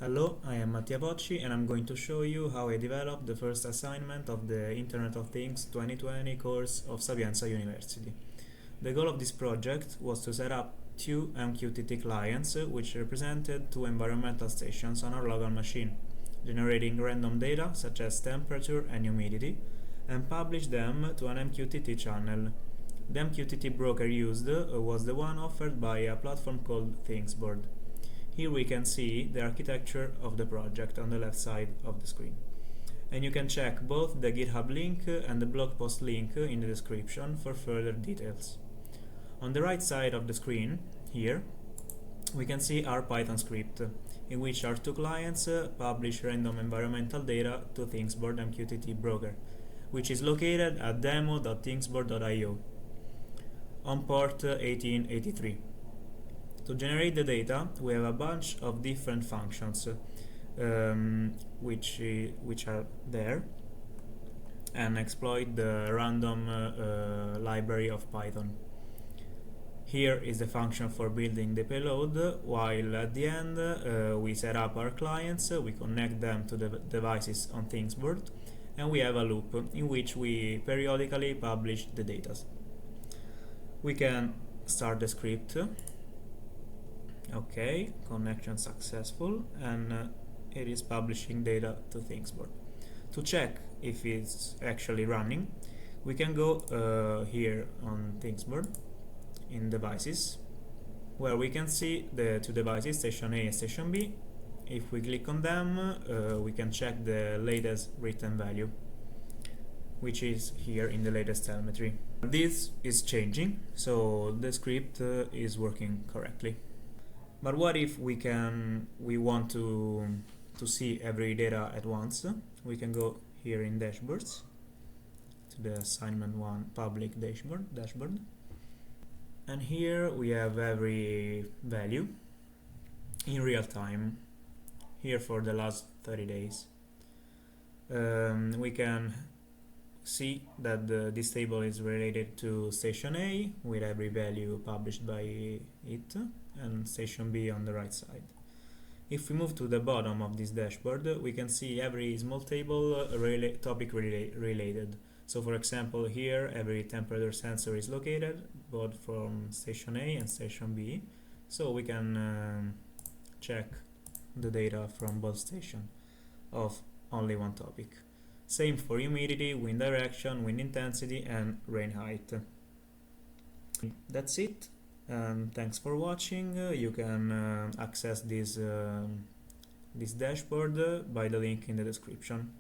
Hello, I am Mattia Bocci and I'm going to show you how I developed the first assignment of the Internet of Things 2020 course of Sapienza University. The goal of this project was to set up two MQTT clients which represented two environmental stations on our local machine, generating random data such as temperature and humidity, and publish them to an MQTT channel. The MQTT broker used was the one offered by a platform called ThingsBoard. Here we can see the architecture of the project on the left side of the screen. And you can check both the GitHub link and the blog post link in the description for further details. On the right side of the screen, here, we can see our Python script, in which our two clients publish random environmental data to ThingsBoard MQTT broker, which is located at demo.thingsboard.io on port 1883. To generate the data, we have a bunch of different functions which are there and exploit the random library of Python. Here is the function for building the payload, while at the end we set up our clients, we connect them to the devices on ThingsBoard, and we have a loop in which we periodically publish the data. We can start the script. Okay, connection successful, and it is publishing data to ThingsBoard. To check if it's actually running, we can go here on ThingsBoard in devices, where we can see the two devices, station A and station B. If we click on them, we can check the latest written value, which is here in the latest telemetry. This is changing, so the script is working correctly. But what if we want to see every data at once? We can go here in dashboards to the assignment 1 public dashboard, and here we have every value in real time, here for the last 30 days. We can see that this table is related to station A with every value published by it, and station B on the right side. If we move to the bottom of this dashboard, we can see every small table topic related. So for example, here every temperature sensor is located both from station A and station B, so we can check the data from both stations of only one topic. Same for humidity, wind direction, wind intensity, and rain height. That's it. Thanks for watching. You can access this dashboard by the link in the description.